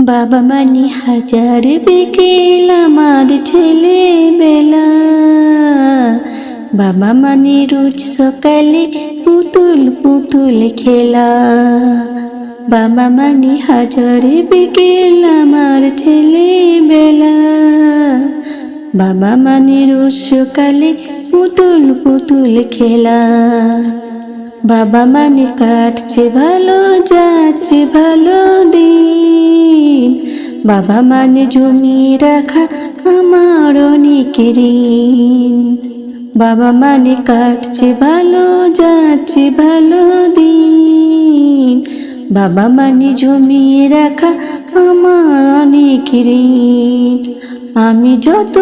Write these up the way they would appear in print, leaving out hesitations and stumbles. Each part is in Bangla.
বাবা মানে হাজার বিকেল আমার ছেলেবেলা। বাবা মানে রোজ সকালে পুতুল পুতুল খেলা। বাবা মানে হাজার বিকেল আমার ছেলেবেলা। বাবা মানে রোজ সকালে পুতুল পুতুল খেলা। বাবা মানে কাটছে ভালো যাচ্ছে ভালো দিন। বাবা মানে জমিয়ে রাখা আমার অনেক ঋণ। বাবা মানে কাটছে ভালো যাচ্ছে ভালো দিন। বাবা মানে জমিয়ে রাখা আমার অনেক ঋণ। আমি যত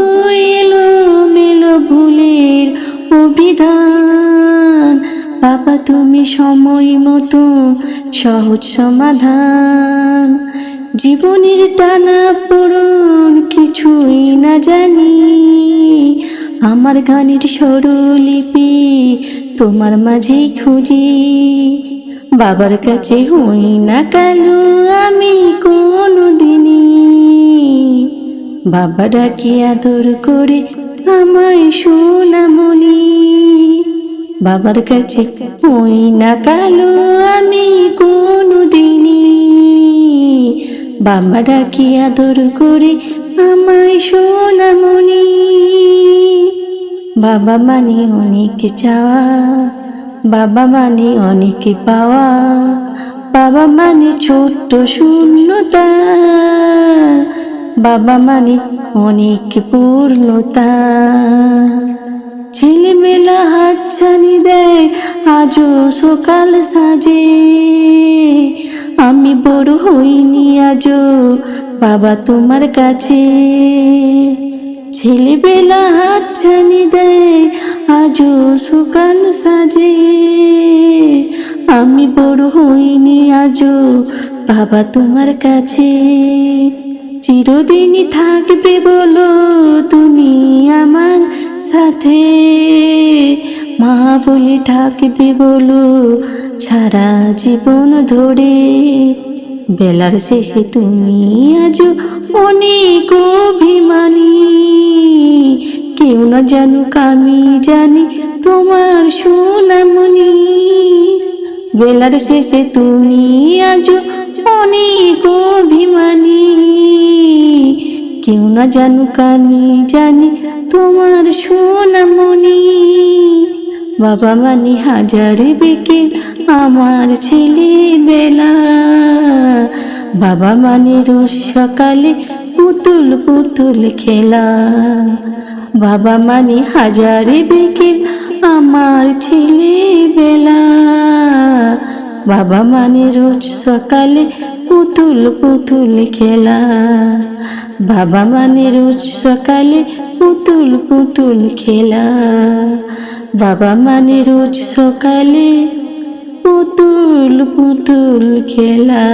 এলোমেলো ভুলের অভিধান, বাবা তুমি সময় মতো সহজ সমাধান। জীবনের টানা পূরণ কিছুই না জানি, আমার গানের স্বরলিপি তোমার মাঝেই খুঁজি। বাবার কাছে হই না কালো আমি কোনো দিনই, বাবা ডাকি আদর করে আমায় সোনামণি। বাবার কাছে হই না কালো আমি কোনো দিনই, বাবা ডাকি আদর করে আমায় সোনামণি। বাবা মানে অনেক চাওয়া, বাবা মানে অনেক পাওয়া। বাবা মানে ছোট্ট শূন্যতা, বাবা মানে অনেক পূর্ণতা। ছেলেমেলা হাতছানি দেয় আজও সকাল সাজে, আমি বড় হইনি আজও বাবা তোমার কাছে। ছেলেবেলা হাতছানি দেয় আজও সকাল সাজে, আমি বড় হইনি আজও বাবা তোমার কাছে। চিরদিনই থাকবে বলো তুমি আমার সাথে, মা বলে ডাকবে বলো সারা জীবন ধরে। বেলার শেষে তুমি আজও অনেক অভিমানী, কেউ না জানুক আমি জানি তোমার সোনামণি। বেলার শেষে তুমি আজও অনেক অভিমানী, কেউ না জানুক আমি জানি তোমার সোনামণি। বাবা মানে হাজার বিকেল আমার ছেলেবেলা। বাবা মানে রোজ সকালে পুতুল পুতুল খেলা। বাবা মানে হাজার বিকেল আমার ছেলেবেলা। বাবা মানে রোজ সকালে পুতুল পুতুল খেলা। বাবা মানে রোজ সকালে পুতুল পুতুল খেলা। বাবা মানে রোজ সকালে পুতুল পুতুল খেলা।